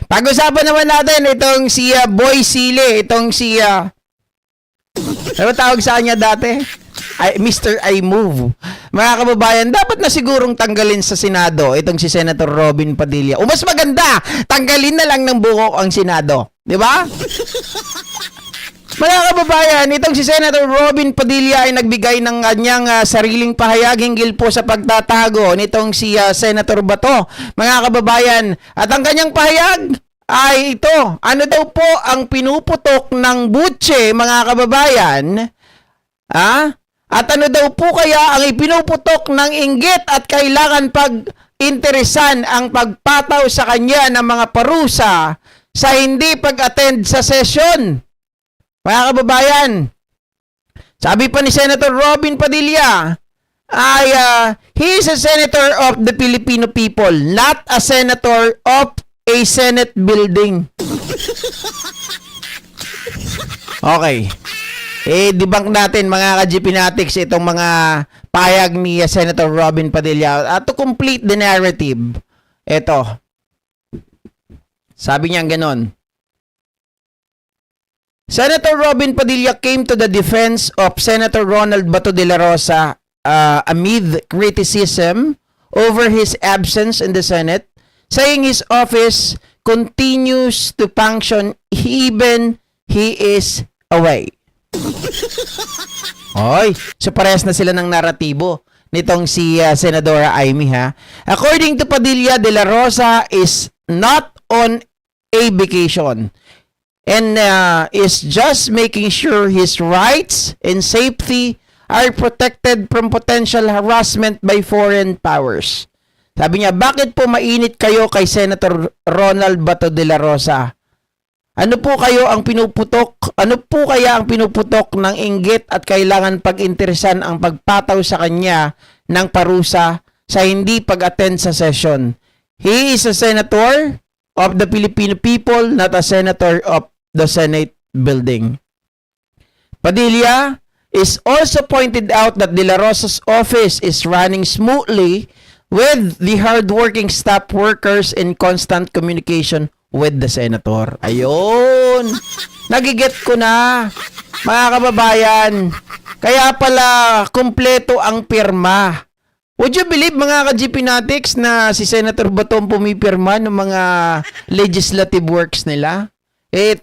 Pag-usapan naman natin itong si Boy Sile, itong si ano tawag sa kanya dati? Mr. I Move. Mga kababayan, dapat na sigurong tanggalin sa Senado itong si Senator Robin Padilla. O mas maganda, tanggalin na lang ng buko ang Senado. Di ba? Mga kababayan, itong si Senator Robin Padilla ay nagbigay ng kanyang sariling pahayag hinggil po sa pagtatago nitong si Senator Bato. Mga kababayan, at ang kanyang pahayag ay ito. Ano daw po ang pinuputok ng butse, mga kababayan? At ano daw po kaya ang ipinuputok ng inggit at kailangan pag-interesan ang pagpataw sa kanya ng mga parusa sa hindi pag-attend sa sesyon? Mga kababayan, sabi pa ni Senator Robin Padilla ay he is a senator of the Filipino people, not a senator of a Senate building. Okay. Debunk natin mga ka-GPnatics itong mga payag ni Senator Robin Padilla. To complete the narrative, ito. Sabi niya ganon. Senator Robin Padilla came to the defense of Senator Ronald Bato de la Rosa amid criticism over his absence in the Senate, saying his office continues to function even he is away. Oy, so parehas na sila ng naratibo nitong si Senadora Amy, ha. According to Padilla, de la Rosa is not on a vacation and is just making sure his rights and safety are protected from potential harassment by foreign powers. Sabi niya, bakit po mainit kayo kay Senator Ronald Bato de la Rosa? Ano po kayo ang pinuputok? Ano po kaya ang pinuputok ng inggit at kailangan pag-interesan ang pagpataw sa kanya ng parusa sa hindi pag-attend sa session? He is a senator of the Filipino people, not a senator of the Senate building. Padilla is also pointed out that De La Rosa's office is running smoothly with the hardworking staff workers in constant communication with the senator. Ayun! Nagiget ko na, mga kababayan. Kaya pala, kumpleto ang pirma. Would you believe, mga ka-GPnatics, na si Senator Bato pumipirma ng mga legislative works nila? It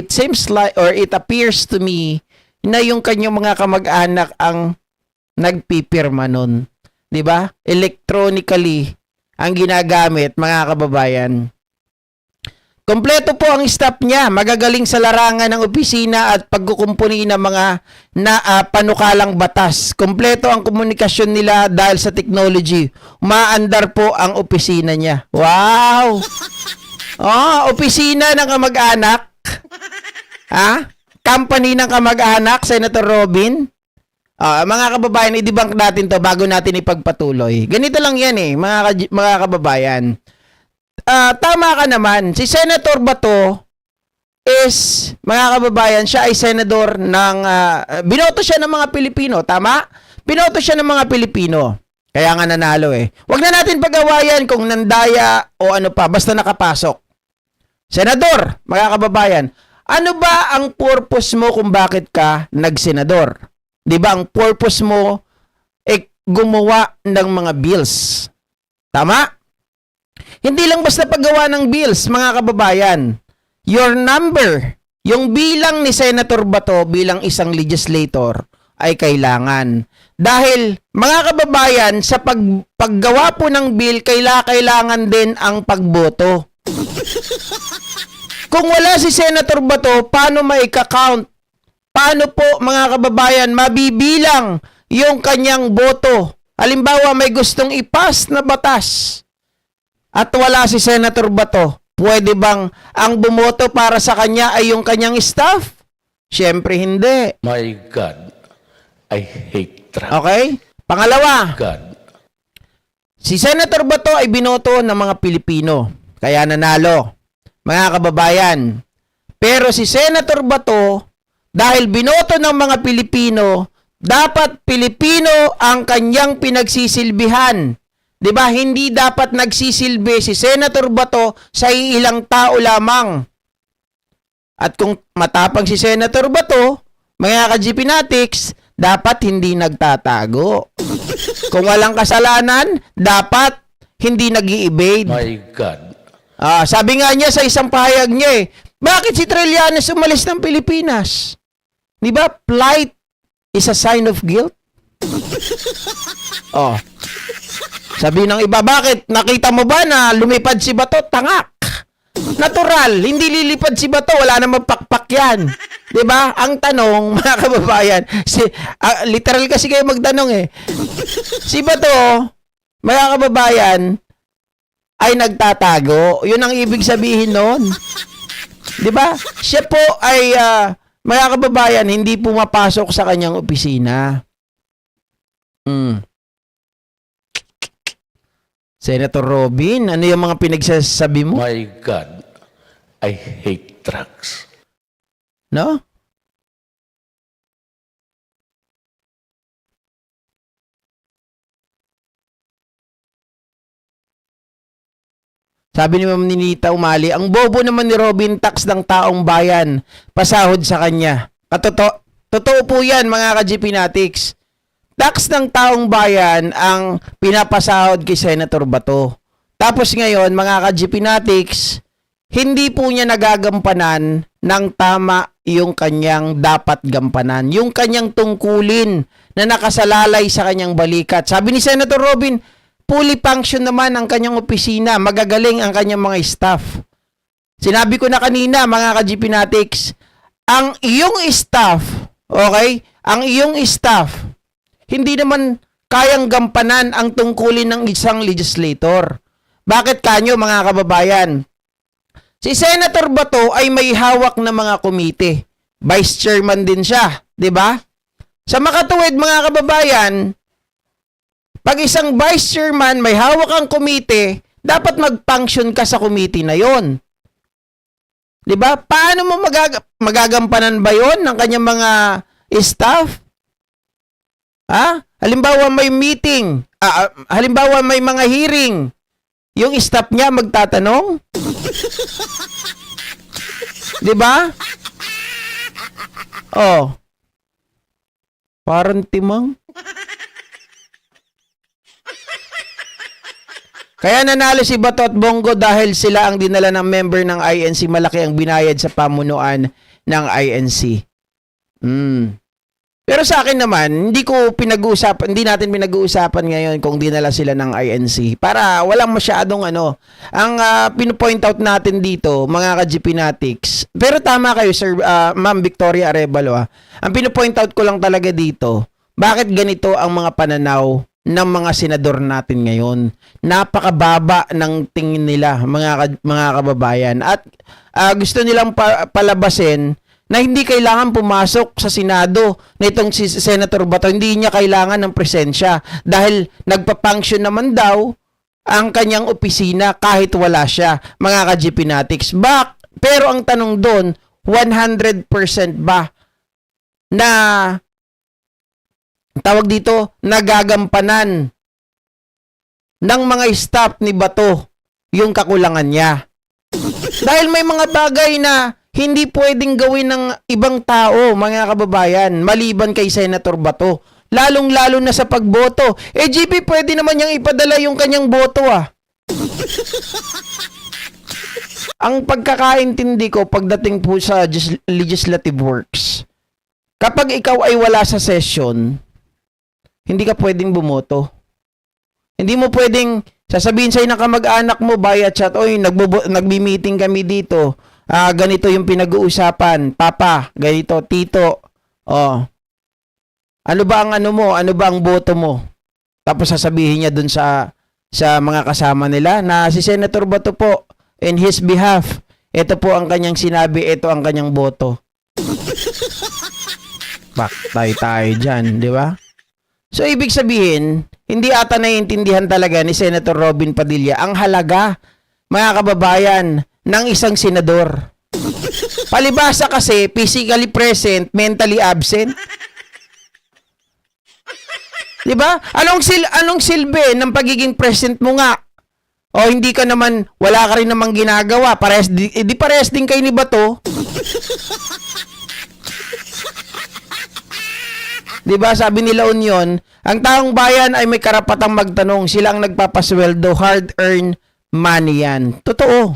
seems like, or it appears to me, na yung kanyang mga kamag-anak ang nagpipirma nun. Diba? Electronically ang ginagamit, mga kababayan. Kompleto po ang staff niya, magagaling sa larangan ng opisina at pagkukumpuni ng mga panukalang batas. Kompleto ang komunikasyon nila dahil sa technology. Umaandar po ang opisina niya. Wow! Opisina ng kamag-anak. Company ng kamag-anak, Senator Robin. Mga kababayan, i-debunk natin to bago natin ipagpatuloy. Ganito lang yan mga kababayan. Tama ka naman. Si Senator Bato is, mga kababayan, siya ay senador ng, binoto siya ng mga Pilipino. Tama? Binoto siya ng mga Pilipino. Kaya nga nanalo eh. Huwag na natin pag-awayan kung nandaya o ano pa, basta nakapasok. Senador, mga kababayan, ano ba ang purpose mo kung bakit ka nagsenador? Di ba ang purpose mo gumawa ng mga bills? Tama? Hindi lang basta paggawa ng bills, mga kababayan. Your number, yung bilang ni Senator Bato bilang isang legislator ay kailangan. Dahil, mga kababayan, sa paggawa po ng bill, kailangan din ang pagboto. Kung wala si Senator Bato, paano maika-count? Paano po, mga kababayan, mabibilang yung kanyang boto? Halimbawa, may gustong ipas na batas at wala si Senator Bato, pwede bang ang bumoto para sa kanya ay yung kanyang staff? Siyempre hindi. My God, I hate Trump. Okay? Pangalawa, God. si Senator Bato ay binoto ng mga Pilipino, kaya nanalo. Mga kababayan, pero si Senator Bato, dahil binoto ng mga Pilipino, dapat Pilipino ang kanyang pinagsisilbihan. 'Di ba? Hindi dapat nagsisilbi si Senator Bato sa ilang tao lamang. At kung matapang si Senator Bato, mga ka-GP Natics, dapat hindi nagtatago. Kung walang kasalanan, dapat hindi nag-i-evade. My God, Sabi nga niya sa isang pahayag niya bakit si Trillanes umalis ng Pilipinas? Di ba? Flight is a sign of guilt. Sabi ng iba, bakit? Nakita mo ba na lumipad si Bato? Tangak. Natural. Hindi lilipad si Bato. Wala namang pakpak yan. Di ba? Ang tanong, mga kababayan, literal kasi kayo magtanong Si Bato, mga kababayan, ay nagtatago. Yun ang ibig sabihin noon. Di ba? Siya po ay, mga kababayan, hindi pumapasok sa kanyang opisina. Senator Robin, ano yung mga pinagsasabi mo? my God, I hate drugs. No? Sabi ni Ma'am Ninita Umali, ang bobo naman ni Robin tax ng taong bayan, pasahod sa kanya. Totoo po yan, mga ka-GP Natics. Tax ng taong bayan ang pinapasahod kay Senator Bato. Tapos ngayon, mga ka-GP Natics, hindi po niya nagagampanan ng tama yung kanyang dapat gampanan. Yung kanyang tungkulin na nakasalalay sa kanyang balikat. Sabi ni Senator Robin, fully function naman ang kanyang opisina. Magagaling ang kanyang mga staff. Sinabi ko na kanina, mga ka-GP Natics, ang iyong staff, okay? Ang iyong staff, hindi naman kayang gampanan ang tungkulin ng isang legislator. Bakit kanyo, mga kababayan? Si Senator Bato ay may hawak na mga komite. Vice chairman din siya, di ba? Sa makatuwid, mga kababayan, pag isang vice chairman may hawak ang komite, dapat mag-function ka sa komite na yon. 'Di ba? Paano mo magagampanan ba yon ng kanyang mga staff? Halimbawa may meeting, halimbawa may mga hearing, yung staff niya magtatanong? 'Di ba? Parang timang. Kaya nanalo si Bato at Bongo dahil sila ang dinala ng member ng INC. Malaki ang binayad sa pamunuan ng INC. Pero sa akin naman, hindi natin pinag-uusapan ngayon kung dinala sila ng INC. Para walang masyadong Ang pinopoint out natin dito, mga ka-GP Natics. Pero tama kayo, Sir, Ma'am Victoria Arevalo. Ang pinopoint out ko lang talaga dito, bakit ganito ang mga pananaw ng mga senador natin ngayon? Napakababa ng tingin nila, mga kababayan. At gusto nilang palabasin na hindi kailangan pumasok sa Senado nitong si Senator Bato. Hindi niya kailangan ng presensya dahil nagpa-function naman daw ang kanyang opisina kahit wala siya, mga ka-GP Natics. Pero ang tanong doon, 100% ba na tawag dito, nagagampanan ng mga staff ni Bato yung kakulangan niya? Dahil may mga bagay na hindi pwedeng gawin ng ibang tao, mga kababayan, maliban kay Senator Bato. Lalong-lalo na sa pagboto. GP, pwede naman niyang ipadala yung kanyang boto Ang pagkakaintindi ko pagdating po sa legislative works, kapag ikaw ay wala sa session, hindi ka pwedeng bumoto. Hindi mo pwedeng sasabihin sa'yo ng kamag-anak mo via chat, oy, nagbi-meeting kami dito. Ganito yung pinag-uusapan. Papa, ganito, tito. Ano ba ang Ano ba ang boto mo? Tapos sasabihin niya dun sa mga kasama nila na si Senator Bato po, in his behalf, ito po ang kanyang sinabi, ito ang kanyang boto. Tayo dyan, di ba? So, ibig sabihin, hindi ata naiintindihan talaga ni Senator Robin Padilla ang halaga, mga kababayan, ng isang senador. Palibasa kasi, physically present, mentally absent. 'Di ba? Anong silbi ng pagiging president mo nga? O hindi ka naman, wala ka rin namang ginagawa. Di parehas din kayo ni Bato. 'Di ba? Sabi nila Union, ang taong bayan ay may karapatang magtanong. Sila ang nagpapasweldo, hard-earned money 'yan. Totoo.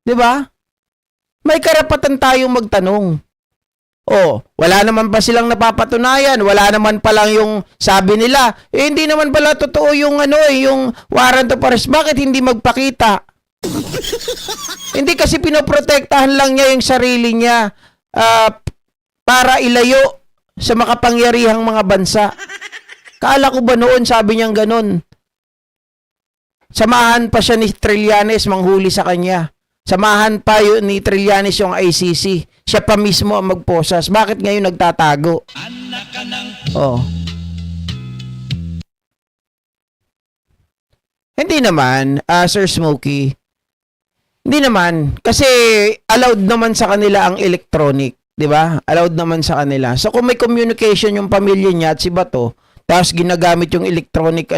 'Di ba? May karapatan tayong magtanong. Oh, wala naman pa silang napapatunayan. Wala naman pa lang yung sabi nila. Hindi naman pala totoo yung yung warrant of arrest. Bakit hindi magpakita? Hindi kasi pinoprotektahan lang niya yung sarili niya para ilayo sa makapangyarihang mga bansa. Kala ko ba noon sabi niyang ganun? Samahan pa siya ni Trillanes manghuli sa kanya. Samahan pa yun ni Trillanes yung ICC. Siya pa mismo ang magposas. Bakit ngayon nagtatago? Oh. Hindi naman, Sir Smokey. Hindi naman. Kasi allowed naman sa kanila ang electronic. 'Di ba? Allowed naman sa kanila. So kung may communication yung pamilya niya at si Bato, tapos ginagamit yung electronic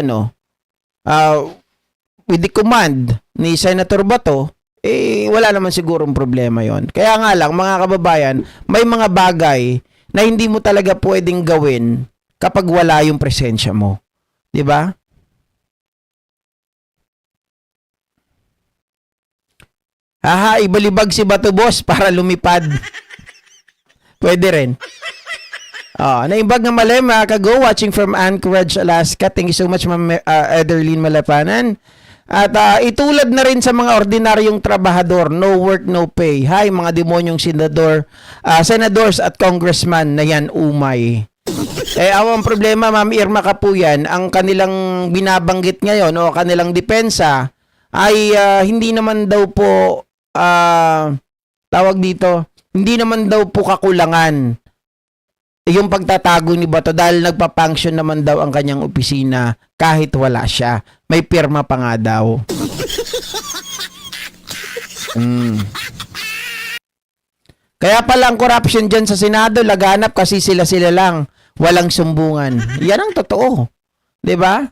with the command ni Senator Bato, wala naman sigurong problema yon. Kaya nga lang, mga kababayan, may mga bagay na hindi mo talaga pwedeng gawin kapag wala yung presensya mo. 'Di ba? Ibalibag si Bato Boss para lumipad. Pwede rin. Naimbag ng Malem, kago, watching from Anchorage, Alaska. Thank you so much, Ma'am Ederlyn Malapanan. At itulad na rin sa mga ordinaryong trabahador, no work, no pay. Hi, mga demonyong senadors at congressman na yan, umay. Ang problema, Ma'am Irma Kapuyan, ang kanilang binabanggit ngayon o kanilang depensa ay hindi naman daw po, tawag dito, hindi naman daw po kakulangan yung pagtatago ni Bato dahil nagpa-function naman daw ang kanyang opisina kahit wala siya. May pirma pa nga daw. Kaya pala ang corruption dyan sa Senado, laganap kasi sila lang. Walang sumbungan. Yan ang totoo. 'Di ba?